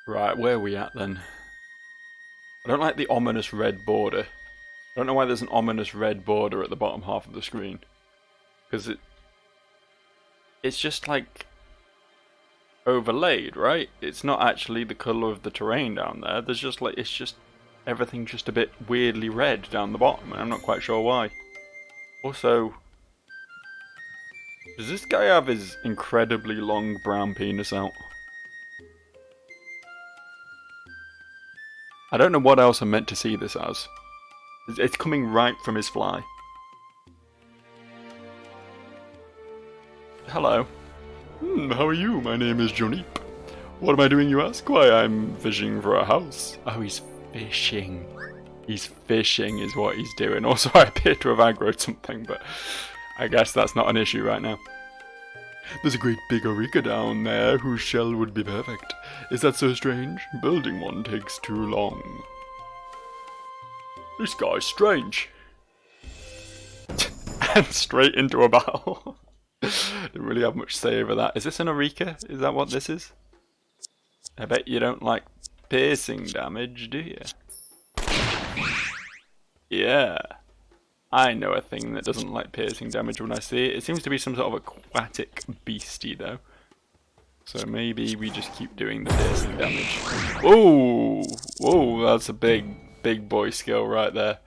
Right, where are we at then? I don't like the ominous red border. I don't know why there's an ominous red border at the bottom half of the screen. Because it's just like overlaid, right? It's not actually the colour of the terrain down there. There's just like, it's just, everything's just a bit weirdly red down the bottom, and I'm not quite sure why. Also, does this guy have his incredibly long brown penis out? I don't know what else I'm meant to see this as. It's coming right from his fly. Hello. How are you? My name is Johnny. What am I doing, you ask? Why, I'm fishing for a house. Oh, he's fishing. He's fishing is what he's doing. Also, I appear to have aggroed something, but I guess that's not an issue right now. There's a great big areca down there whose shell would be perfect. Is that so strange? Building one takes too long. This guy's strange. And straight into a battle. Didn't really have much to say over that. Is this an areca? Is that what this is? I bet you don't like piercing damage, do you? Yeah. I know a thing that doesn't like piercing damage when I see it. It seems to be some sort of aquatic beastie though. So maybe we just keep doing the piercing damage. Whoa! Whoa, that's a big boy skill right there.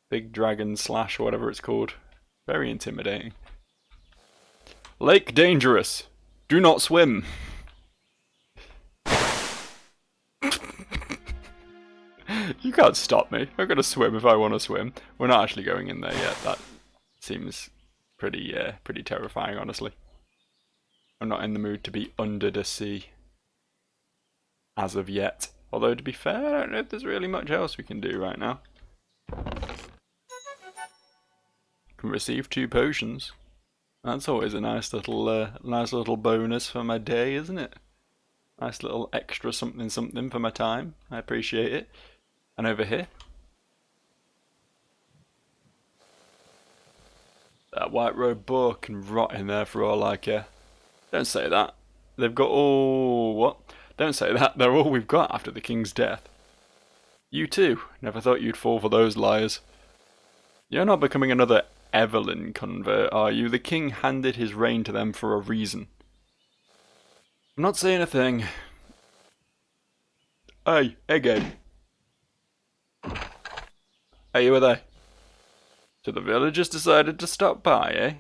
Big dragon slash or whatever it's called. Very intimidating. Lake dangerous. Do not swim. You can't stop me. I'm gonna swim if I want to swim. We're not actually going in there yet. That seems pretty terrifying, honestly. I'm not in the mood to be under the sea as of yet. Although, to be fair, I don't know if there's really much else we can do right now. Can receive 2 potions. That's always a nice little bonus for my day, isn't it? Nice little extra something for my time. I appreciate it. And over here, that white robe boar can rot in there for all I care. Don't say that. They've got all what? Don't say that. They're all we've got after the king's death. You too. Never thought you'd fall for those liars. You're not becoming another Evelyn convert, are you? The king handed his reign to them for a reason. I'm not saying a thing. Hey, Egghead. Hey, who are they? So the villagers decided to stop by, eh?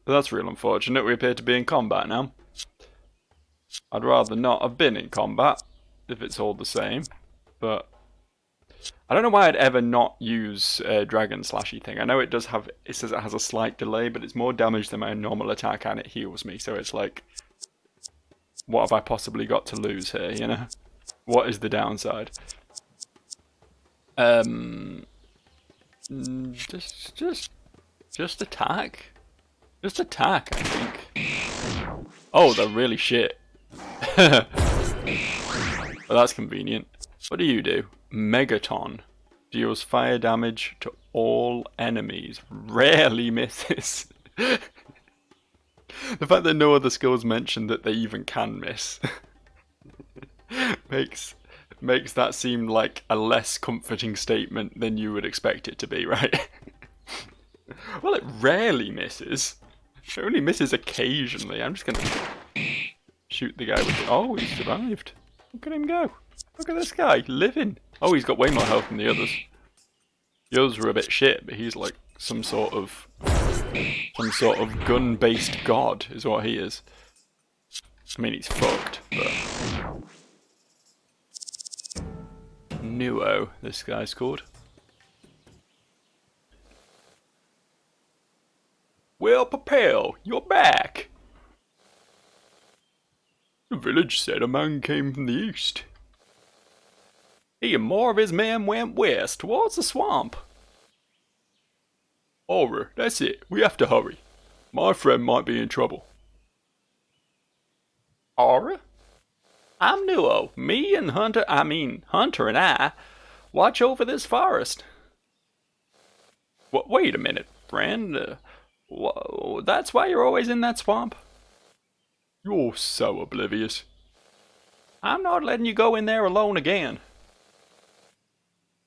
Well, that's real unfortunate. We appear to be in combat now. I'd rather not have been in combat, if it's all the same. But I don't know why I'd ever not use dragon slashy thing. I know it does have, it says it has a slight delay, but it's more damage than my normal attack and it heals me. So it's like, what have I possibly got to lose here, you know? What is the downside? Just attack. Just attack, I think. Oh, they're really shit. Well, that's convenient. What do you do? Megaton. Deals fire damage to all enemies. Rarely misses. The fact that no other skills mention that they even can miss makes that seem like a less comforting statement than you would expect it to be, right? Well, it rarely misses. It only misses occasionally. I'm just gonna shoot the guy with it. Oh, he survived. Look at him go. Look at this guy living. Oh, he's got way more health than the others. The others were a bit shit, but he's like some sort of gun-based god, is what he is. I mean, he's fucked, but Nuo, this guy's called. Well, Papel, you're back. The village said a man came from the east. He and more of his men went west towards the swamp. Alright, that's it. We have to hurry. My friend might be in trouble. Alright. I'm Nuo. Me and Hunter and I, watch over this forest. Wait a minute, friend. Whoa, that's why you're always in that swamp? You're so oblivious. I'm not letting you go in there alone again.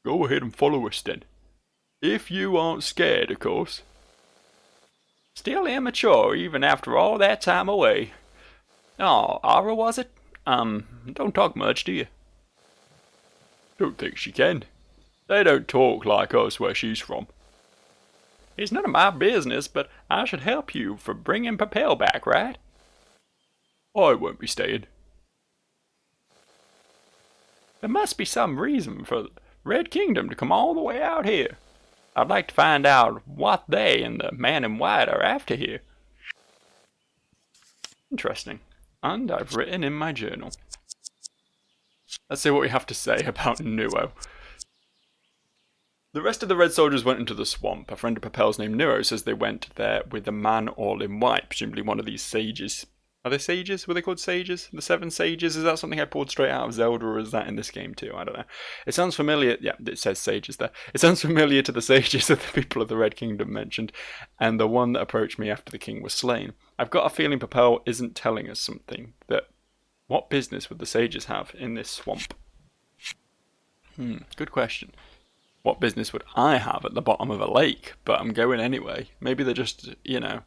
Go ahead and follow us then. If you aren't scared, of course. Still immature even after all that time away. Oh, Ara was it? Don't talk much, do you? Don't think she can. They don't talk like us where she's from. It's none of my business, but I should help you for bringing Papel back, right? I won't be staying. There must be some reason for the Red Kingdom to come all the way out here. I'd like to find out what they and the man in white are after here. Interesting. And I've written in my journal. Let's see what we have to say about Nuo. The rest of the Red Soldiers went into the swamp. A friend of Papel's named Nero says they went there with the man all in white, presumably one of these sages. Are they sages? Were they called sages? The 7 sages? Is that something I pulled straight out of Zelda, or is that in this game too? I don't know. It sounds familiar. Yeah, it says sages there. It sounds familiar to the sages that the people of the Red Kingdom mentioned, and the one that approached me after the king was slain. I've got a feeling Papel isn't telling us something. That what business would the sages have in this swamp? Good question. What business would I have at the bottom of a lake? But I'm going anyway. Maybe they're just, you know...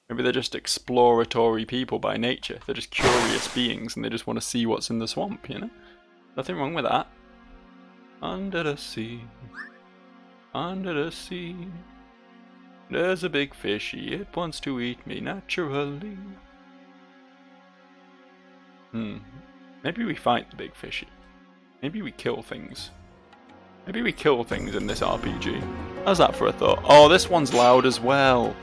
Maybe they're just exploratory people by nature. They're just curious beings and they just want to see what's in the swamp, you know? Nothing wrong with that. Under the sea, there's a big fishy, it wants to eat me naturally. Maybe we fight the big fishy. Maybe we kill things. Maybe we kill things in this RPG. How's that for a thought? Oh, this one's loud as well.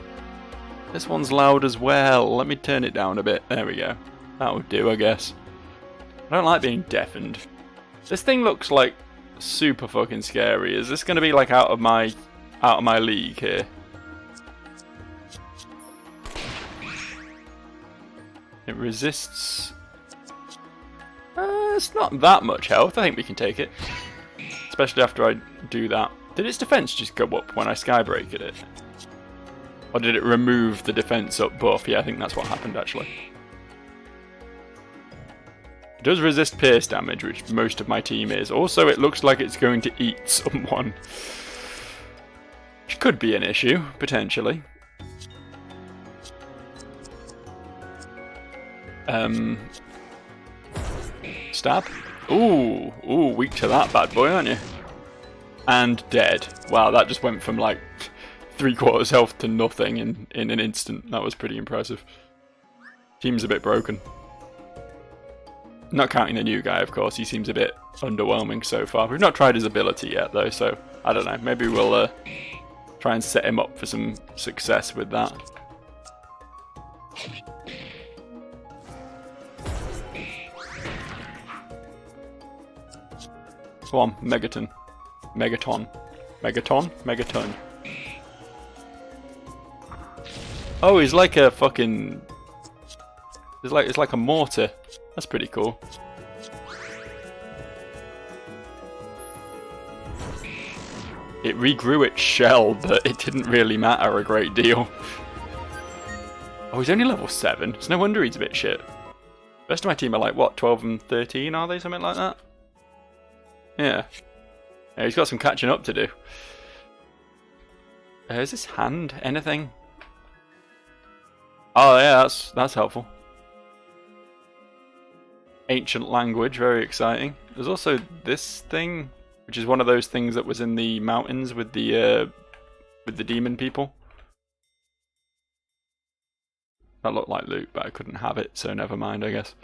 This one's loud as well. Let me turn it down a bit. There we go. That would do, I guess. I don't like being deafened. This thing looks like super fucking scary. Is this going to be like out of my league here? It resists. It's not that much health. I think we can take it, especially after I do that. Did its defense just go up when I skybreaked it? Or did it remove the defense up buff? Yeah, I think that's what happened actually. It does resist pierce damage, which most of my team is. Also, it looks like it's going to eat someone. Which could be an issue, potentially. Stab. Ooh, weak to that bad boy, aren't you? And dead. Wow, that just went from like 3/4 health to nothing in an instant. That was pretty impressive. Team's a bit broken. Not counting the new guy, of course. He seems a bit underwhelming so far. We've not tried his ability yet, though, so I don't know. Maybe we'll try and set him up for some success with that. Go on, Megaton. Megaton. Megaton? Megaton. Oh, he's like a fucking... It's like a mortar. That's pretty cool. It regrew its shell, but it didn't really matter a great deal. Oh, he's only level 7. It's no wonder he's a bit shit. The rest of my team are like, what, 12 and 13, are they? Something like that? Yeah. Yeah, he's got some catching up to do. Is this hand anything? Oh yeah, that's helpful. Ancient language, very exciting. There's also this thing, which is one of those things that was in the mountains with the demon people. That looked like loot, but I couldn't have it, so never mind, I guess.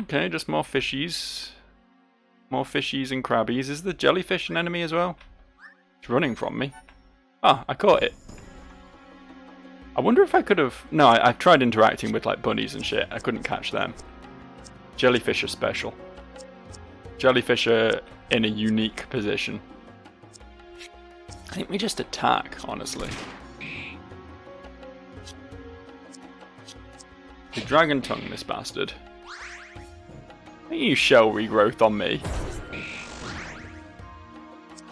Okay, just more fishies. More fishies and crabbies. Is the jellyfish an enemy as well? It's running from me. Ah, I caught it. I wonder if I could have... No, I've tried interacting with like bunnies and shit. I couldn't catch them. Jellyfish are special. Jellyfish are in a unique position. I think we just attack, honestly. The dragon tongue, this bastard. I think you shell regrowth on me.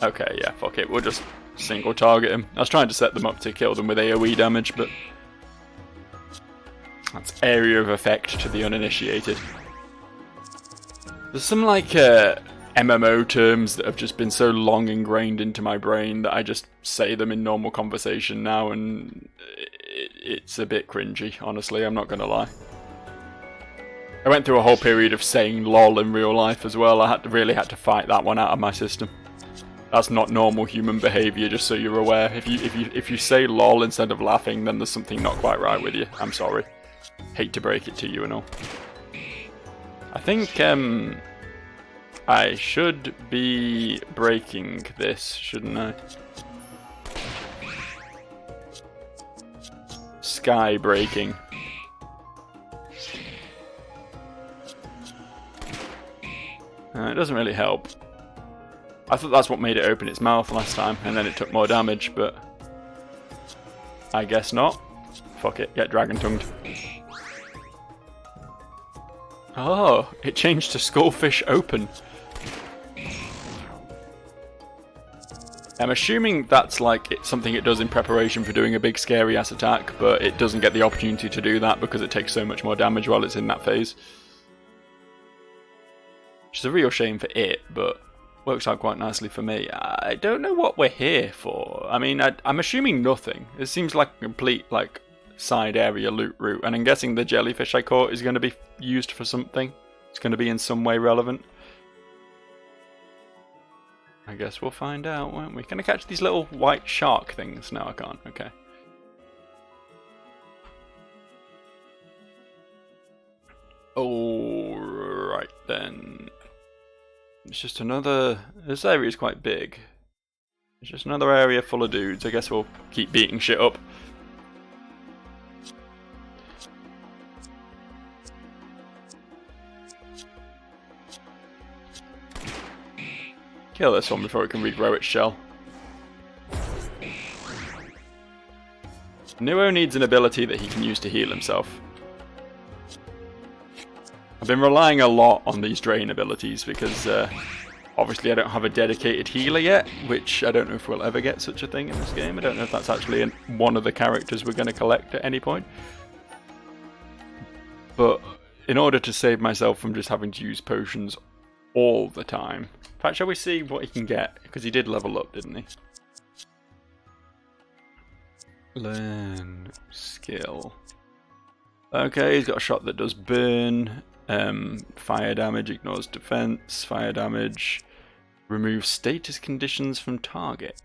Okay, yeah, fuck it. We'll just single target him. I was trying to set them up to kill them with AoE damage, but that's area of effect to the uninitiated. There's some like MMO terms that have just been so long ingrained into my brain that I just say them in normal conversation now, and it's a bit cringy, honestly, I'm not gonna lie. I went through a whole period of saying lol in real life as well. I really had to fight that one out of my system. That's not normal human behaviour, just so you're aware. If you say lol instead of laughing, then there's something not quite right with you. I'm sorry. Hate to break it to you and all. I think I should be breaking this, shouldn't I? Sky breaking. It doesn't really help. I thought that's what made it open its mouth last time, and then it took more damage, but I guess not. Fuck it, get dragon tongued. Oh, it changed to Skullfish Open. I'm assuming that's like something it does in preparation for doing a big scary ass attack, but it doesn't get the opportunity to do that because it takes so much more damage while it's in that phase. Which is a real shame for it, but works out quite nicely for me. I don't know what we're here for. I mean, I'm assuming nothing. It seems like a complete like side area loot route, and I'm guessing the jellyfish I caught is going to be used for something. It's going to be in some way relevant. I guess we'll find out, won't we? Can I catch these little white shark things? No, I can't. Okay. Alright then. It's just another... This area is quite big. It's just another area full of dudes. I guess we'll keep beating shit up. Kill this one before it can regrow its shell. Nuo needs an ability that he can use to heal himself. I've been relying a lot on these drain abilities because obviously I don't have a dedicated healer yet, which I don't know if we'll ever get such a thing in this game. I don't know if that's actually one of the characters we're going to collect at any point. But in order to save myself from just having to use potions all the time. In fact, shall we see what he can get? Because he did level up, didn't he? Learn skill. Okay, he's got a shot that does burn. Fire damage, ignores defense. Fire damage, removes status conditions from target.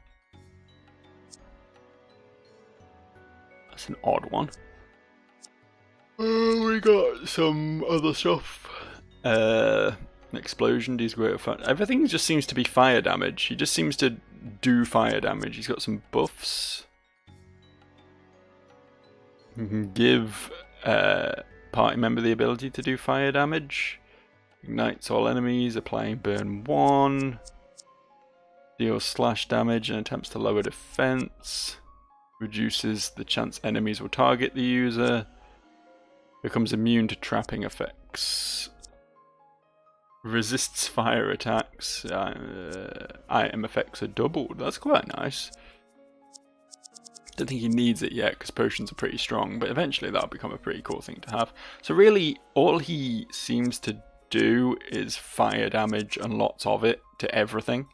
That's an odd one. We got some other stuff. Explosion, deals greater fire. Everything just seems to be fire damage. He just seems to do fire damage. He's got some buffs. You can give party member the ability to do fire damage. Ignites all enemies, applying burn 1. Deals slash damage and attempts to lower defense. Reduces the chance enemies will target the user. Becomes immune to trapping effects. Resists fire attacks. Item effects are doubled. That's quite nice. Don't think he needs it yet because potions are pretty strong, but eventually that'll become a pretty cool thing to have. So really, all he seems to do is fire damage and lots of it to everything.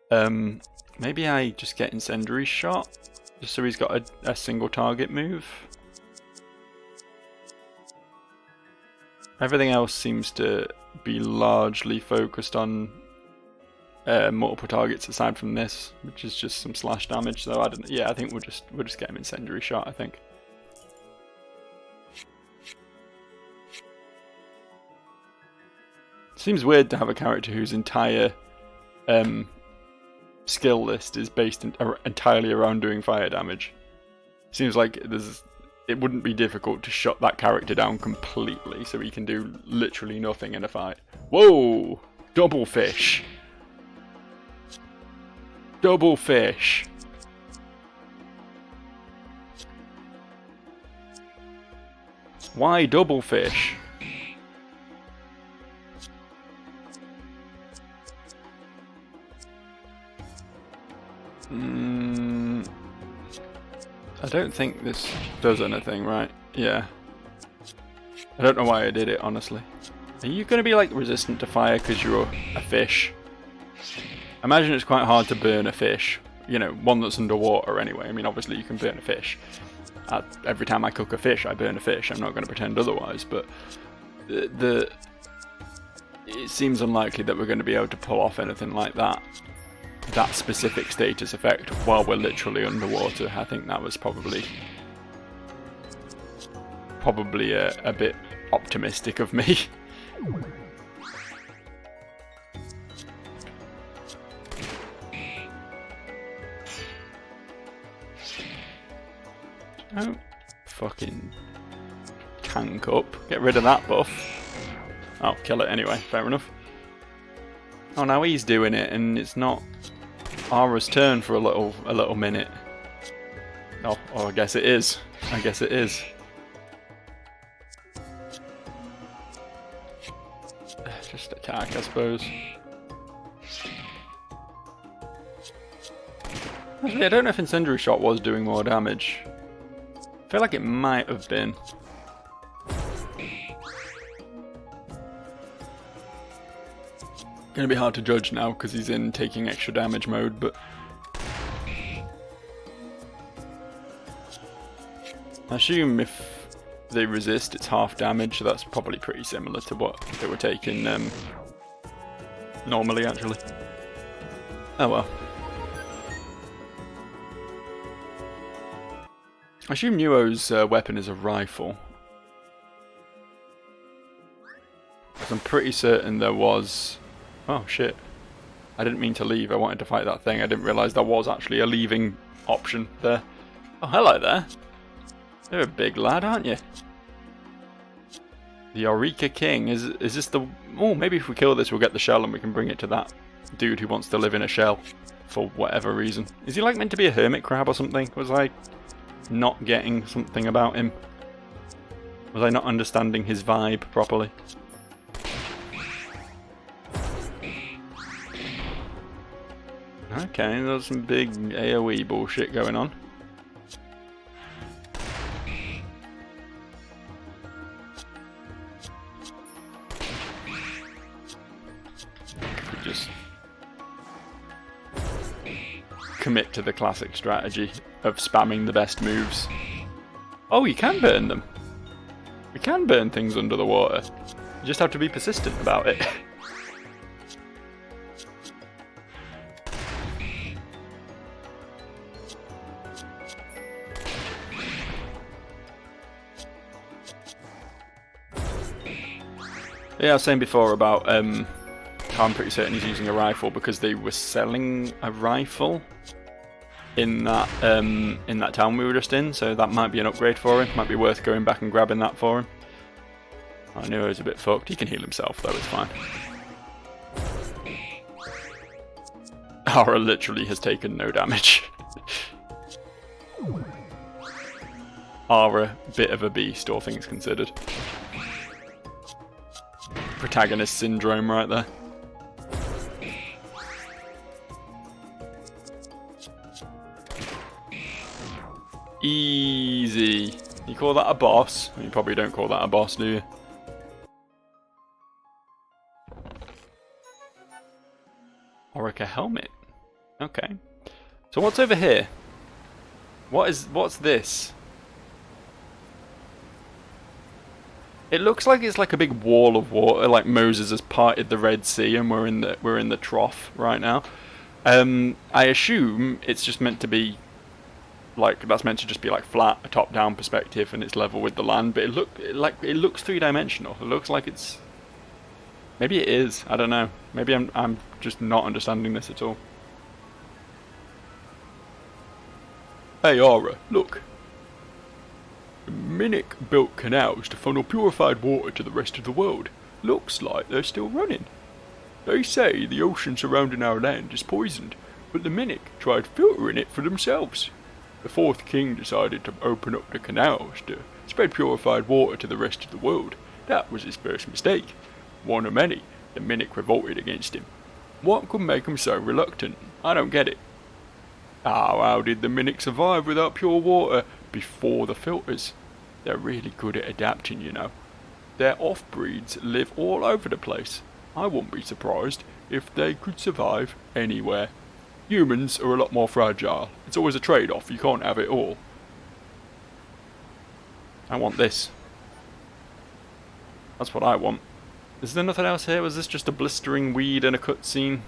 Maybe I just get incendiary shot, just so he's got a single target move. Everything else seems to be largely focused on multiple targets aside from this, which is just some slash damage. So I don't. Yeah, I think we'll just get him incendiary shot. I think. Seems weird to have a character whose entire skill list is based entirely around doing fire damage. Seems like it wouldn't be difficult to shut that character down completely, so he can do literally nothing in a fight. Whoa! Double fish! Double fish! Why double fish? I don't think this does anything, right? Yeah. I don't know why I did it, honestly. Are you going to be, like, resistant to fire because you're a fish? I imagine it's quite hard to burn a fish. You know, one that's underwater anyway. I mean, obviously you can burn a fish. Every time I cook a fish, I burn a fish. I'm not going to pretend otherwise, but it seems unlikely that we're going to be able to pull off anything like that specific status effect while we're literally underwater. I think that was probably a bit optimistic of me. Don't fucking tank up. Get rid of that buff. Oh, kill it anyway. Fair enough. Oh, now he's doing it, and it's not Ara's turn for a little minute. Oh, I guess it is. I guess it is. Just attack, I suppose. Actually, I don't know if Incendiary Shot was doing more damage. I feel like it might have been. Gonna be hard to judge now because he's in taking extra damage mode, but I assume if they resist, it's half damage, so that's probably pretty similar to what they were taking normally, actually. Oh well. I assume Nuo's weapon is a rifle. Because I'm pretty certain there was... Oh shit. I didn't mean to leave, I wanted to fight that thing. I didn't realise there was actually a leaving option there. Oh, hello there. You're a big lad, aren't you? The Eureka King. Is this the... Oh, maybe if we kill this we'll get the shell and we can bring it to that dude who wants to live in a shell. For whatever reason. Is he like meant to be a hermit crab or something? Was I not getting something about him? Was I not understanding his vibe properly? Okay, there's some big AoE bullshit going on. Could just commit to the classic strategy of spamming the best moves. Oh, you can burn them. We can burn things under the water. You just have to be persistent about it. Yeah, I was saying before about how I'm pretty certain he's using a rifle because they were selling a rifle in that town we were just in, so that might be an upgrade for him. Might be worth going back and grabbing that for him. I knew he was a bit fucked. He can heal himself though, it's fine. Ara literally has taken no damage. Ara, bit of a beast, all things considered. Protagonist syndrome right there. Easy. You call that a boss? You probably don't call that a boss, do you? Orica helmet. Okay. So what's over here? What's this? It looks like it's like a big wall of water, like Moses has parted the Red Sea, and we're in the trough right now. I assume it's just meant to be like that's meant to just be like flat, a top-down perspective, and it's level with the land. But it looks three-dimensional. It looks like it's maybe it is. I don't know. Maybe I'm just not understanding this at all. Hey Ara, look. Minic built canals to funnel purified water to the rest of the world. Looks like they're still running. They say the ocean surrounding our land is poisoned, but the Minic tried filtering it for themselves. The fourth king decided to open up the canals to spread purified water to the rest of the world. That was his first mistake. One of many, the Minic revolted against him. What could make him so reluctant? I don't get it. Oh, how did the Minic survive without pure water before the filters? They're really good at adapting, you know. Their off-breeds live all over the place. I wouldn't be surprised if they could survive anywhere. Humans are a lot more fragile. It's always a trade-off. You can't have it all. I want this. That's what I want. Is there nothing else here? Was this just a blistering weed and a cutscene?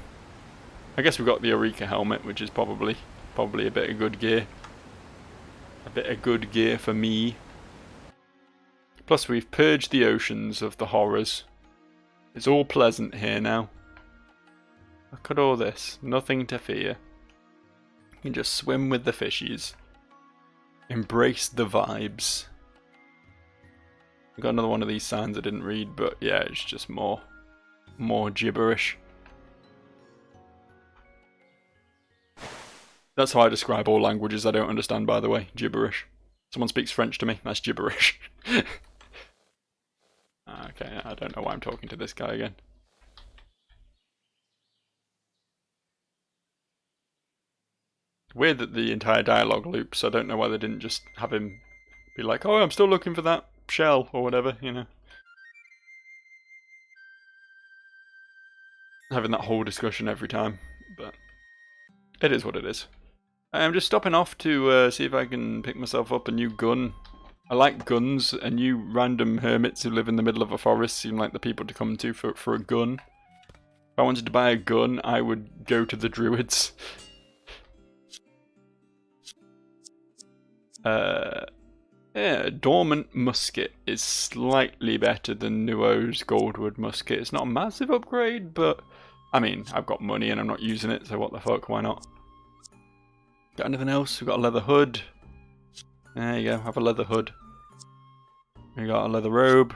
I guess we've got the Eureka helmet, which is probably a bit of good gear. A bit of good gear for me. Plus we've purged the oceans of the horrors. It's all pleasant here now. Look at all this. Nothing to fear. You can just swim with the fishies. Embrace the vibes. I've got another one of these signs I didn't read, but yeah, it's just more gibberish. That's how I describe all languages I don't understand, by the way. Gibberish. Someone speaks French to me, that's gibberish. Okay, I don't know why I'm talking to this guy again. Weird that the entire dialogue loops. I don't know why they didn't just have him be like, oh, I'm still looking for that shell, or whatever, you know. Having that whole discussion every time, but it is what it is. I'm just stopping off to see if I can pick myself up a new gun. I like guns, and you random hermits who live in the middle of a forest seem like the people to come to for a gun. If I wanted to buy a gun, I would go to the druids. Yeah, Dormant Musket is slightly better than Nuo's Goldwood Musket. It's not a massive upgrade, but I mean, I've got money and I'm not using it, so what the fuck, why not? Got anything else? We've got a leather hood. There you go, have a leather hood. We got a leather robe.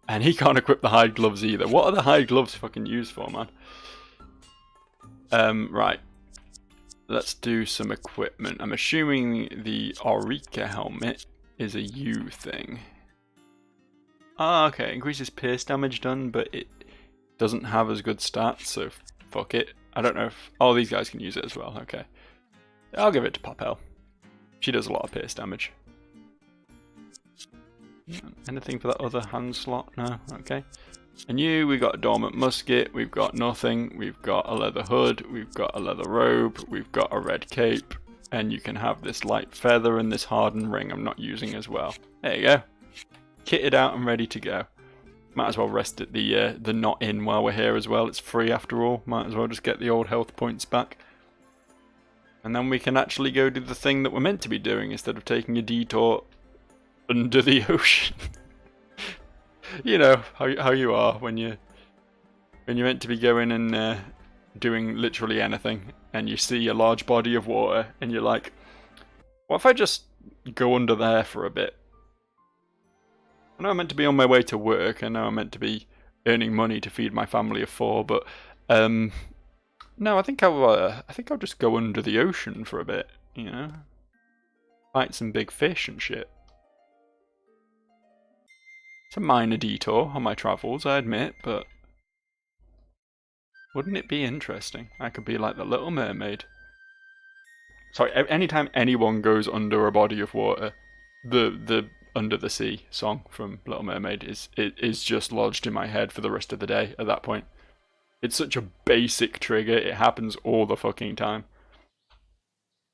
And he can't equip the hide gloves either. What are the hide gloves fucking used for, man? Right. Let's do some equipment. I'm assuming the Eureka helmet is a U thing. Ah, okay. Increases pierce damage done, but it doesn't have as good stats, so fuck it. I don't know if... Oh, these guys can use it as well. Okay. I'll give it to Papel. She does a lot of pierce damage. Anything for that other hand slot? No? Okay. And you, we've got a Dormant Musket, we've got nothing, we've got a leather hood, we've got a leather robe, we've got a red cape, and you can have this light feather and this hardened ring I'm not using as well. There you go. Kitted out and ready to go. Might as well rest at the not in while we're here as well. It's free after all. Might as well just get the old health points back. And then we can actually go do the thing that we're meant to be doing instead of taking a detour under the ocean. You know how you are when you're meant to be going and doing literally anything, and you see a large body of water, and you're like, what if I just go under there for a bit? I know I'm meant to be on my way to work. I know I'm meant to be earning money to feed my family of 4, but no, I think I'll just go under the ocean for a bit. You know, fight some big fish and shit. It's a minor detour on my travels, I admit, but wouldn't it be interesting? I could be like the Little Mermaid. Sorry, anytime anyone goes under a body of water, the Under the Sea song from Little Mermaid is just lodged in my head for the rest of the day at that point. It's such a basic trigger, it happens all the fucking time.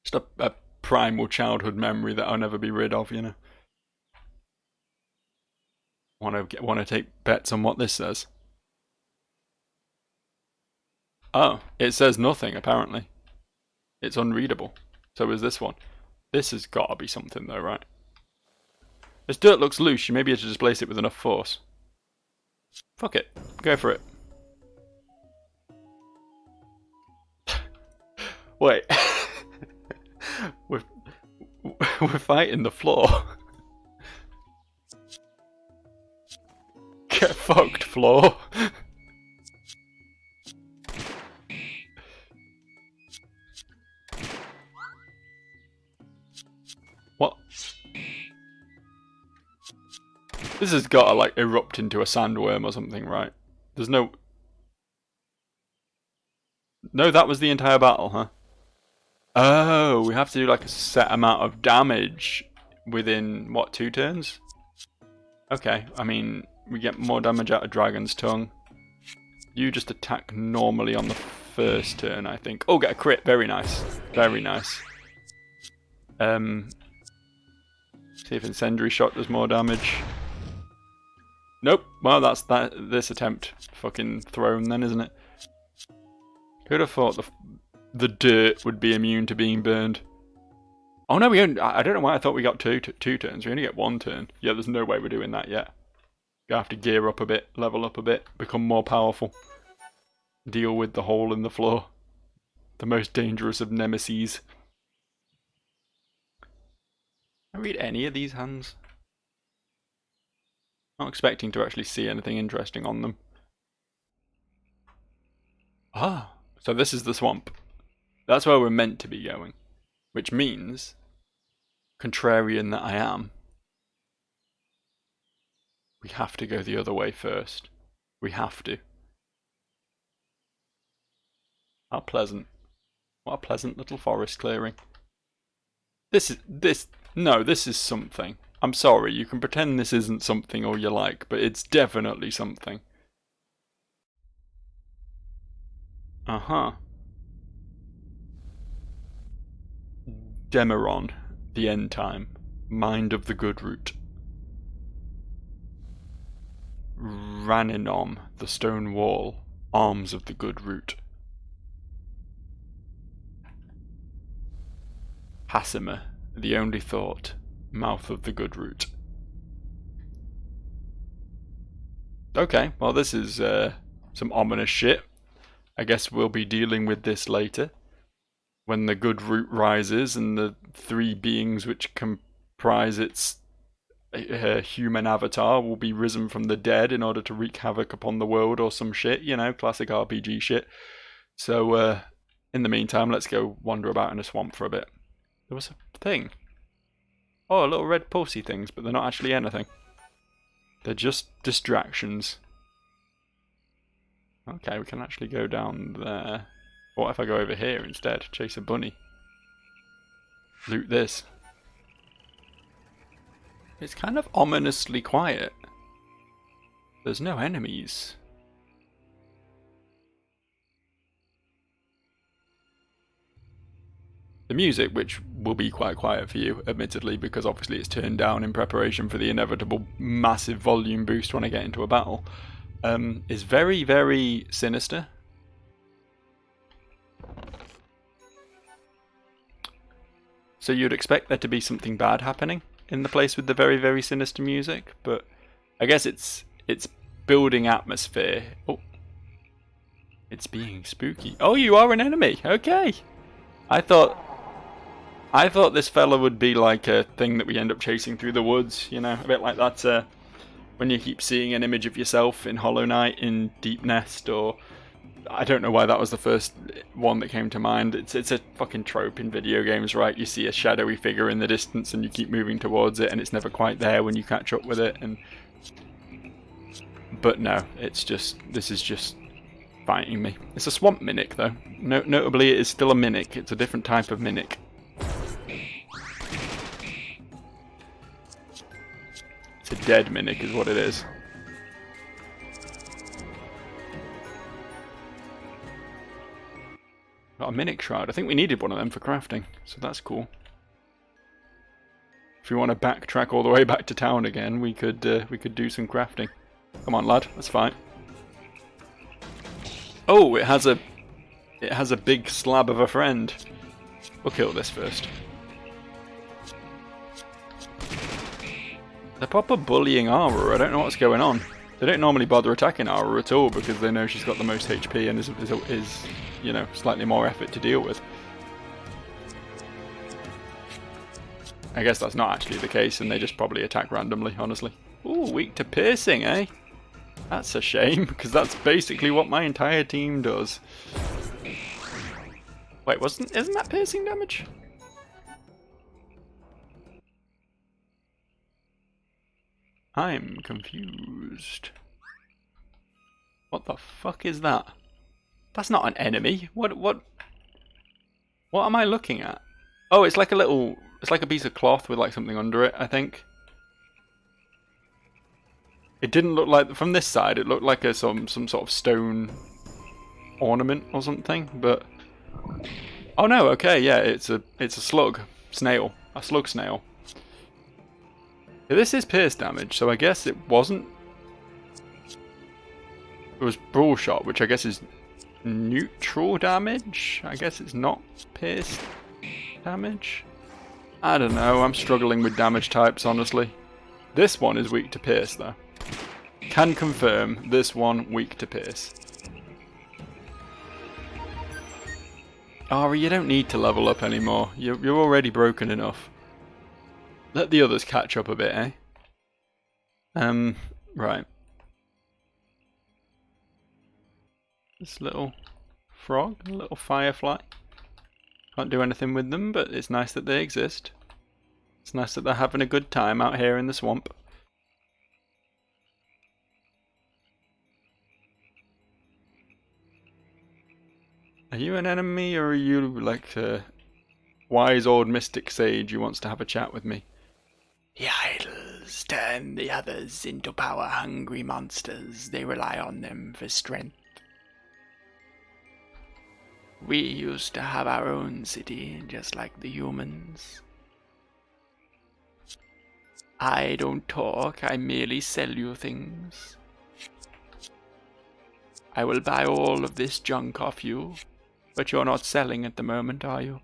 Just a primal childhood memory that I'll never be rid of, you know. Want to take bets on what this says? Oh, it says nothing apparently. It's unreadable. So is this one. This has got to be something though, right? This dirt looks loose. You may be able to displace it with enough force. Fuck it. Go for it. Wait. We're fighting the floor. Get fucked, floor. What? This has got to like erupt into a sandworm or something, right? There's no... No, that was the entire battle, huh? Oh, we have to do like a set amount of damage within, what, 2 turns? Okay, I mean, we get more damage out of Dragon's Tongue. You just attack normally on the first turn, I think. Oh, get a crit. Very nice. Very nice. See if Incendiary Shot does more damage. Nope. Well, that's this attempt fucking thrown then, isn't it? Who'd have thought the dirt would be immune to being burned? Oh no, I don't know why I thought we got two turns. We only get 1 turn. Yeah, there's no way we're doing that yet. You have to gear up a bit, level up a bit, become more powerful. Deal with the hole in the floor. The most dangerous of nemeses. Can I read any of these hands? Not expecting to actually see anything interesting on them. Ah, so this is the swamp. That's where we're meant to be going. Which means, contrarian that I am, we have to go the other way first. We have to. How pleasant. What a pleasant little forest clearing. This is something. I'm sorry, you can pretend this isn't something all you like, but it's definitely something. Uh-huh. Demaron, the end time. Mind of the good root. Raninom, the stone wall. Arms of the good root. Hassimer, the only thought. Mouth of the good root. Okay, well this is some ominous shit. I guess we'll be dealing with this later. When the good root rises and the 3 beings which comprise its human avatar will be risen from the dead in order to wreak havoc upon the world or some shit, you know, classic RPG shit. So, in the meantime, let's go wander about in a swamp for a bit. There was a thing. Oh, little red pulsey things, but they're not actually anything. They're just distractions. Okay, we can actually go down there. What if I go over here instead? Chase a bunny. Loot this. It's kind of ominously quiet. There's no enemies. The music, which will be quite quiet for you, admittedly, because obviously it's turned down in preparation for the inevitable massive volume boost when I get into a battle, is very, very sinister. So you'd expect there to be something bad happening in the place with the very, very sinister music, but I guess it's building atmosphere. Oh, it's being spooky. Oh, you are an enemy. Okay. I thought this fella would be like a thing that we end up chasing through the woods, you know, a bit like that when you keep seeing an image of yourself in Hollow Knight in Deep Nest, or I don't know why that was the first one that came to mind. It's a fucking trope in video games, right? You see a shadowy figure in the distance and you keep moving towards it and it's never quite there when you catch up with it. But no, this is just fighting me. It's a swamp mimic though. Notably, it is still a mimic. It's a different type of mimic. It's a dead mimic is what it is. Got a mimic shroud. I think we needed one of them for crafting, so that's cool. If we want to backtrack all the way back to town again, we could do some crafting. Come on, lad. Let's fight. Oh, it has a big slab of a friend. We'll kill this first. They're proper bullying Aura. I don't know what's going on. They don't normally bother attacking Aura at all because they know she's got the most HP and is you know, slightly more effort to deal with. I guess that's not actually the case and they just probably attack randomly, honestly. Ooh, weak to piercing, eh? That's a shame, because that's basically what my entire team does. Wait, isn't that piercing damage? I'm confused. What the fuck is that? That's not an enemy. What am I looking at? Oh, it's like a little... It's like a piece of cloth with like something under it, I think. It didn't look like... From this side, it looked like some sort of stone ornament or something, but... Oh no, okay, yeah, it's a slug. Snail. A slug snail. Yeah, this is pierce damage, so I guess it wasn't... It was brawl shot, which I guess is neutral damage? I guess it's not pierce damage? I don't know, I'm struggling with damage types, honestly. This one is weak to pierce, though. Can confirm, this one weak to pierce. Ari, you don't need to level up anymore. You're already broken enough. Let the others catch up a bit, eh? Right. This little frog, a little firefly. Can't do anything with them, but it's nice that they exist. It's nice that they're having a good time out here in the swamp. Are you an enemy, or are you like a wise old mystic sage who wants to have a chat with me? The idols turn the others into power-hungry monsters. They rely on them for strength. We used to have our own city, just like the humans. I don't talk, I merely sell you things. I will buy all of this junk off you, but you're not selling at the moment, are you?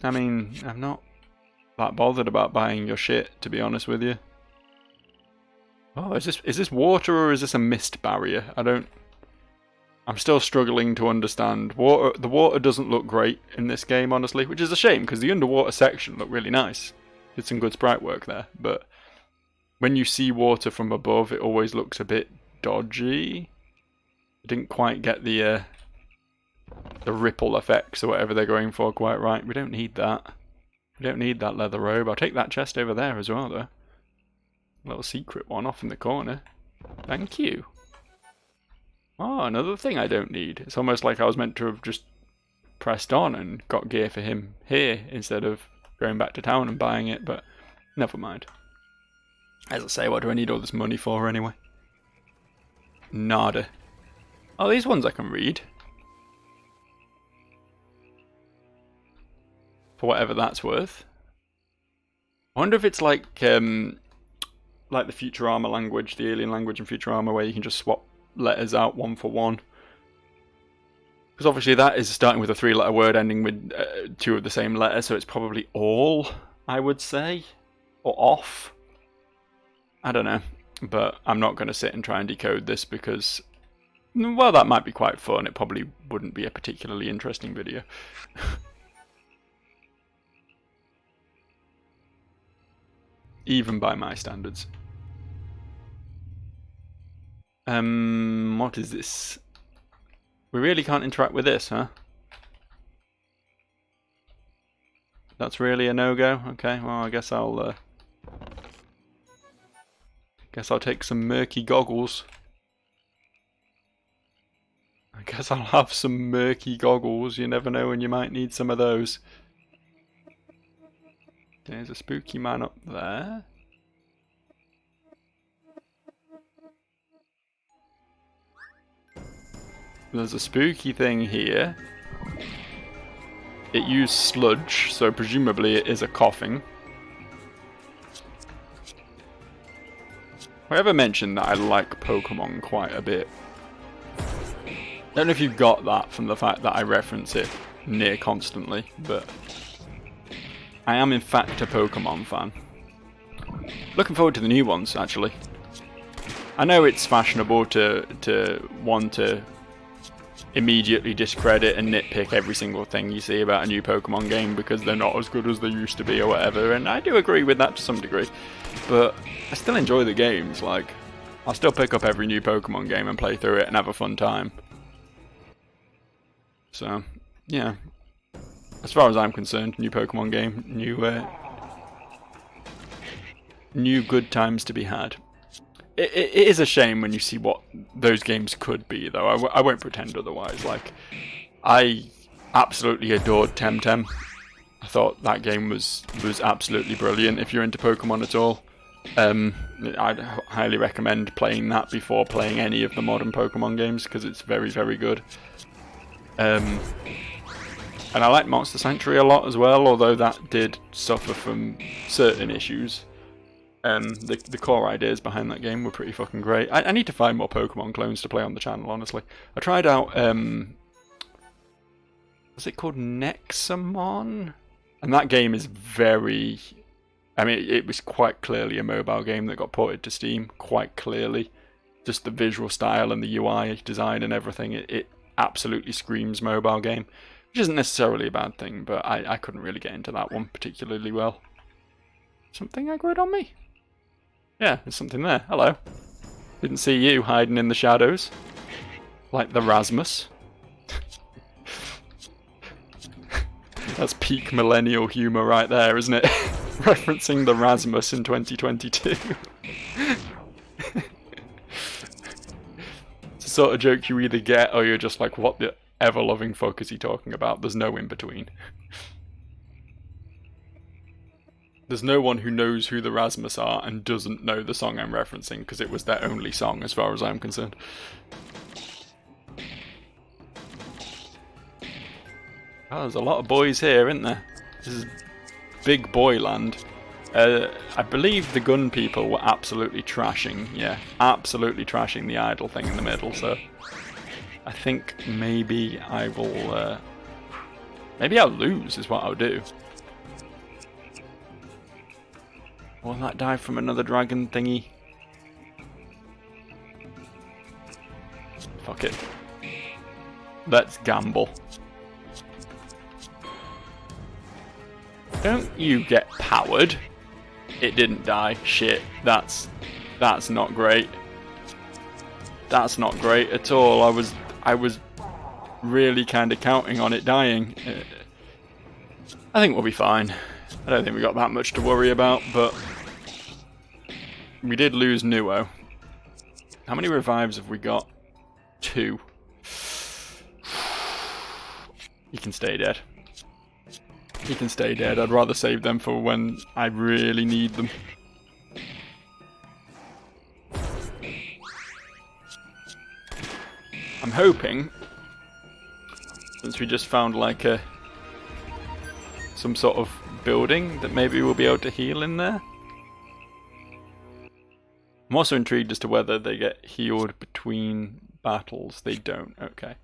I mean, I'm not that bothered about buying your shit, to be honest with you. Oh, is this water or is this a mist barrier? I'm still struggling to understand. The water doesn't look great in this game, honestly, which is a shame because the underwater section looked really nice. Did some good sprite work there, but when you see water from above, it always looks a bit dodgy. I didn't quite get the ripple effects or whatever they're going for quite right. We don't need that. We don't need that leather robe. I'll take that chest over there as well, though. A little secret one off in the corner. Thank you. Oh, another thing I don't need. It's almost like I was meant to have just pressed on and got gear for him here instead of going back to town and buying it, but never mind. As I say, what do I need all this money for anyway? Nada. Oh, these ones I can read. For whatever that's worth. I wonder if it's like the Futurama language, the alien language in Futurama, where you can just swap letters out one for one. Because obviously that is starting with a 3-letter word ending with 2 of the same letter, so it's probably all, I would say. Or off. I don't know. But I'm not going to sit and try and decode this because, well, that might be quite fun. It probably wouldn't be a particularly interesting video. Even by my standards. What is this? We really can't interact with this, huh? That's really a no-go? Okay, well, I guess I'll take some murky goggles. I guess I'll have some murky goggles. You never know when you might need some of those. There's a spooky man up there. There's a spooky thing here. It used sludge, so presumably it is a coughing. Have I ever mentioned that I like Pokemon quite a bit? I don't know if you got that from the fact that I reference it near constantly, but I am in fact a Pokemon fan. Looking forward to the new ones, actually. I know it's fashionable to want to immediately discredit and nitpick every single thing you see about a new Pokemon game because they're not as good as they used to be or whatever, and I do agree with that to some degree, but I still enjoy the games. Like, I'll still pick up every new Pokemon game and play through it and have a fun time. So, yeah. As far as I'm concerned, new Pokemon game, new good times to be had. it is a shame when you see what those games could be, though. I won't pretend otherwise. Like, I absolutely adored Temtem. I thought that game was absolutely brilliant. If you're into Pokemon at all, I'd highly recommend playing that before playing any of the modern Pokemon games because it's very, very good. And I like Monster Sanctuary a lot as well, although that did suffer from certain issues. The core ideas behind that game were pretty fucking great. I need to find more Pokemon clones to play on the channel, honestly. I tried out, was it called Nexamon? And that game is very... I mean, it was quite clearly a mobile game that got ported to Steam, quite clearly. Just the visual style and the UI design and everything, it absolutely screams mobile game. Which isn't necessarily a bad thing, but I couldn't really get into that one particularly well. Something aggroed on me? Yeah, there's something there. Hello. Didn't see you hiding in the shadows. Like the Rasmus. That's peak millennial humour right there, isn't it? Referencing the Rasmus in 2022. It's the sort of joke you either get or you're just like, what the ever-loving fuck is he talking about? There's no in between. There's no one who knows who the Rasmus are and doesn't know the song I'm referencing, because it was their only song as far as I'm concerned. Oh, there's a lot of boys here, isn't there? This is big boy land. I believe the gun people were absolutely trashing, yeah, absolutely trashing the idle thing in the middle, so I think maybe I will, maybe I'll lose is what I'll do. Will that die from another dragon thingy? Fuck it. Let's gamble. Don't you get powered? It didn't die. Shit. That's not great. That's not great at all. I was really kind of counting on it dying. I think we'll be fine. I don't think we got that much to worry about, but we did lose Nuo. How many revives have we got? 2. He can stay dead. He can stay dead. I'd rather save them for when I really need them. I'm hoping, since we just found like some sort of building, that maybe we'll be able to heal in there. I'm also intrigued as to whether they get healed between battles. They don't, okay.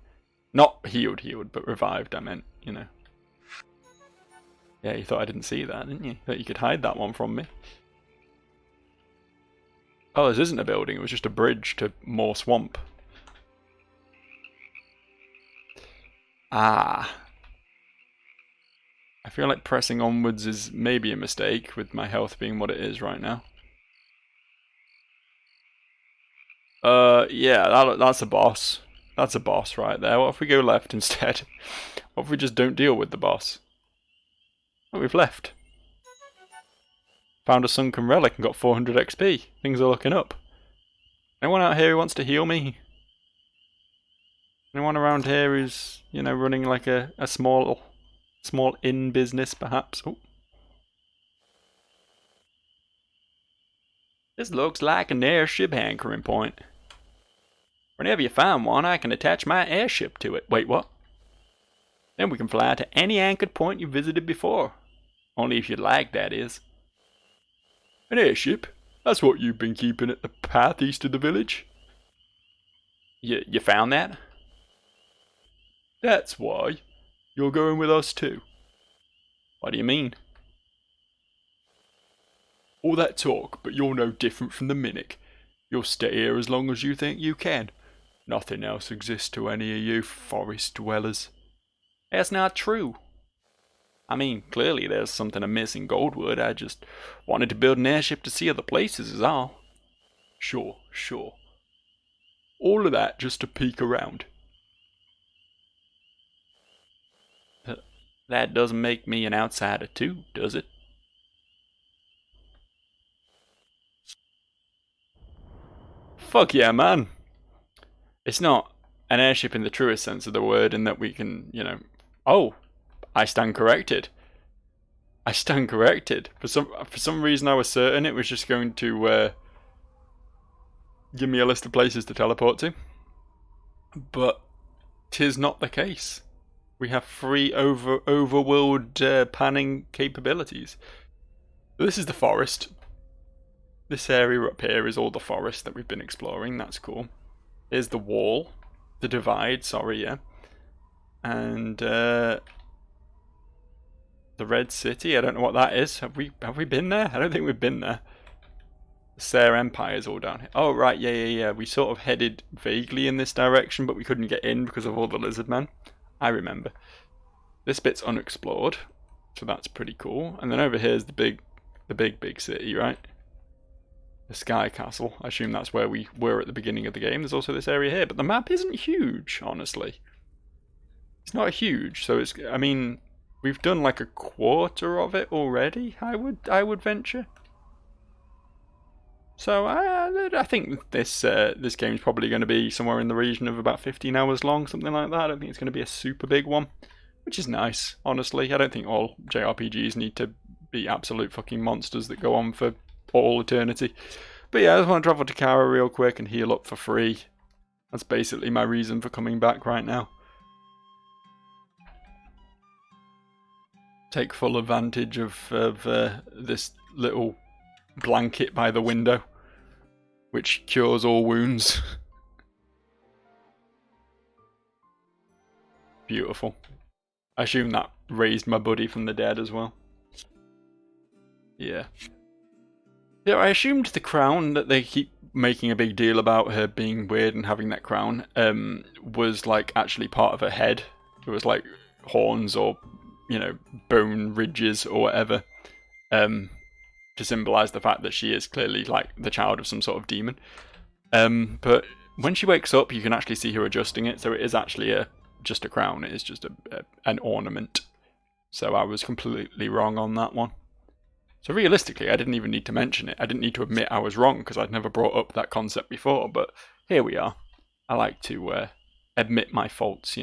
Not healed, but revived, I meant, you know. Yeah, you thought I didn't see that, didn't you? Thought you could hide that one from me. Oh, this isn't a building, it was just a bridge to more swamp. Ah. I feel like pressing onwards is maybe a mistake, with my health being what it is right now. Yeah, that's a boss. That's a boss right there. What if we go left instead? What if we just don't deal with the boss? Oh, we've left. Found a sunken relic and got 400 XP. Things are looking up. Anyone out here who wants to heal me? Anyone around here who's, you know, running like a small inn business, perhaps? Oh. This looks like an airship anchoring point. Whenever you find one, I can attach my airship to it. Wait, what? Then we can fly to any anchored point you visited before. Only if you'd like, that is. An airship? That's what you've been keeping at the path east of the village? You found that? That's why. You're going with us too. What do you mean? All that talk, but you're no different from the Mimic. You'll stay here as long as you think you can. Nothing else exists to any of you forest dwellers. That's not true. I mean, clearly there's something amiss in Goldwood. I just wanted to build an airship to see other places is all. Sure. All of that just to peek around. That doesn't make me an outsider too, does it? fuck yeah, man. It's not an airship in the truest sense of the word, in that we can, Oh, I stand corrected. I stand corrected. For some reason, I was certain it was just going to give me a list of places to teleport to, but 'tis not the case. We have free overworld panning capabilities. This is the forest. This area up here is all the forest that we've been exploring. That's cool. Here's the wall, the divide. Sorry, yeah, and the Red City. I don't know what that is. Have we been there? I don't think we've been there. The Sayre Empire's all down here. Oh right, yeah. We sort of headed vaguely in this direction, but we couldn't get in because of all the lizard men. I remember. This bit's unexplored, so that's pretty cool. And then over here's the big city, right? The Sky Castle. I assume that's where we were at the beginning of the game. There's also this area here, but the map isn't huge, honestly. It's not huge, so it's. I mean, we've done like a quarter of it already. I would venture. So I think this game's probably going to be somewhere in the region of about 15 hours long, something like that. I don't think it's going to be a super big one, which is nice, honestly. I don't think all JRPGs need to be absolute fucking monsters that go on for all eternity. But yeah, I just want to travel to Kara real quick and heal up for free. That's basically my reason for coming back right now. Take full advantage of this little blanket by the window, which cures all wounds. Beautiful. I assume that raised my buddy from the dead as well. Yeah. Yeah, I assumed the crown that they keep making a big deal about her being weird and having that crown was like actually part of her head. It was like horns or, bone ridges or whatever. To symbolise the fact that she is clearly like the child of some sort of demon. But when she wakes up, you can actually see her adjusting it, so it is actually just a crown. It is just an ornament. So I was completely wrong on that one. So realistically, I didn't even need to mention it. I didn't need to admit I was wrong because I'd never brought up that concept before. But here we are. I like to admit my faults,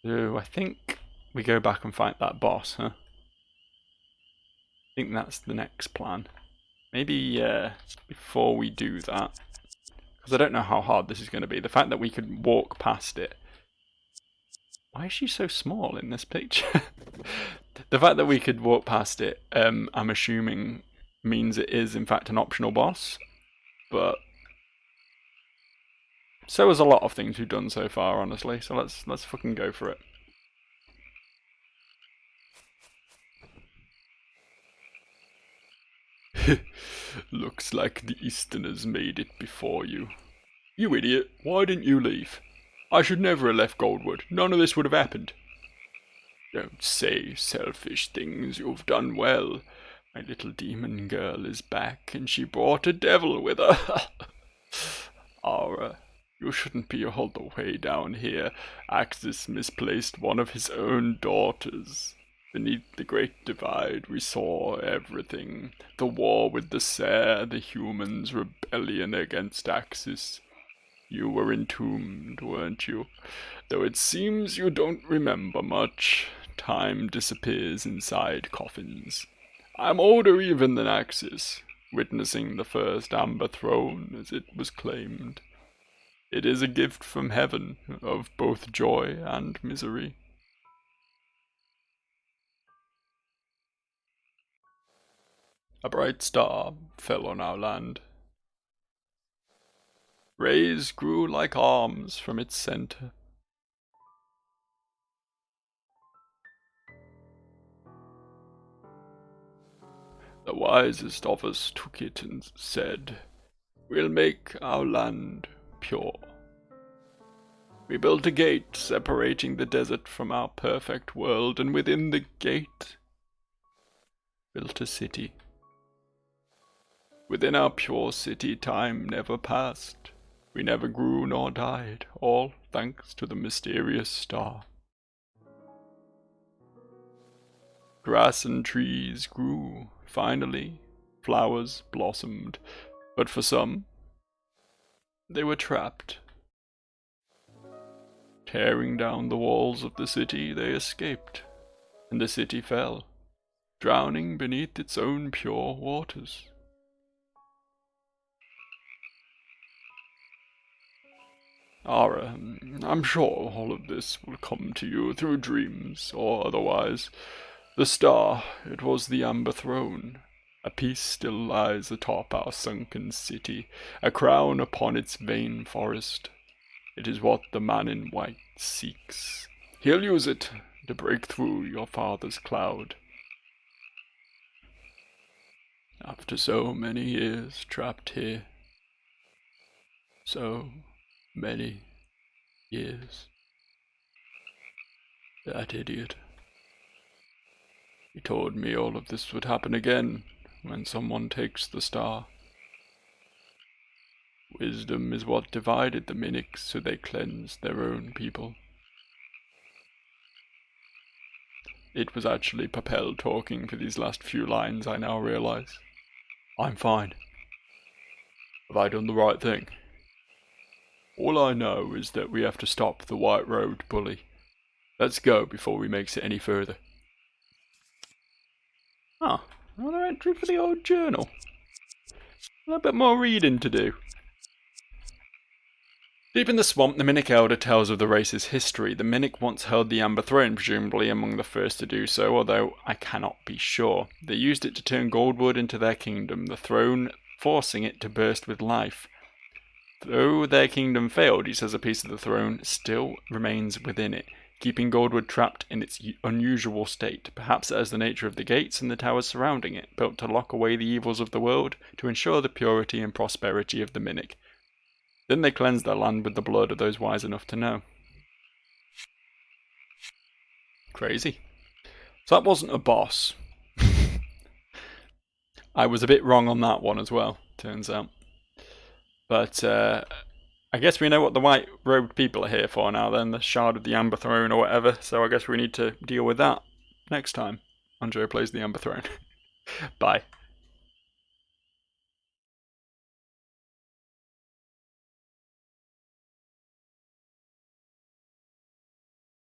So I think we go back and fight that boss, huh? I think that's the next plan. Maybe before we do that, because I don't know how hard this is going to be, the fact that we could walk past it. Why is she so small in this picture? The fact that we could walk past it, I'm assuming, means it is in fact an optional boss. But so is a lot of things we've done so far, honestly. So let's fucking go for it. Looks like the Easterners made it before you. You idiot, why didn't you leave? I should never have left Goldwood. None of this would have happened. Don't say selfish things. You've done well. My little demon girl is back, and she brought a devil with her. Ara, you shouldn't be all the way down here. Axis misplaced one of his own daughters. Beneath the Great Divide, we saw everything. The war with the Sayre, the humans' rebellion against Axis. You were entombed, weren't you? Though it seems you don't remember much. Time disappears inside coffins. I'm older even than Axis, witnessing the first Amber Throne as it was claimed. It is a gift from heaven of both joy and misery. A bright star fell on our land. Rays grew like arms from its center. The wisest of us took it and said, "We'll make our land pure." We built a gate separating the desert from our perfect world, and within the gate built a city. Within our pure city time never passed. We never grew nor died, all thanks to the mysterious star. Grass and trees grew, finally, flowers blossomed, But for some, they were trapped. Tearing down the walls of the city, they escaped, and the city fell, drowning beneath its own pure waters. Ara, I'm sure all of this will come to you through dreams or otherwise. The star, it was the Amber Throne. A piece still lies atop our sunken city, a crown upon its vain forest. It is what the man in white seeks. He'll use it to break through your father's cloud. After so many years trapped here, so many years, that idiot. He told me all of this would happen again when someone takes the star. Wisdom is what divided the Minics, so they cleansed their own people. It was actually Papel talking for these last few lines, I now realize. I'm fine. Have I done the right thing? All I know is that we have to stop the White Road bully. Let's go before we makes it any further. Oh, another entry for the old journal. A little bit more reading to do. Deep in the swamp, the Minic Elder tells of the race's history. The Minic once held the Amber Throne, presumably among the first to do so, although I cannot be sure. They used it to turn Goldwood into their kingdom, the throne forcing it to burst with life. Though their kingdom failed, he says a piece of the throne still remains within it, keeping Goldwood trapped in its unusual state. Perhaps as the nature of the gates and the towers surrounding it, built to lock away the evils of the world, to ensure the purity and prosperity of the Minic. Then they cleansed their land with the blood of those wise enough to know. Crazy. So that wasn't a boss. I was a bit wrong on that one as well, turns out. But I guess we know what the White Robed people are here for now then, the Shard of the Amber Throne or whatever, so I guess we need to deal with that next time on Joe Plays the Amber Throne. Bye.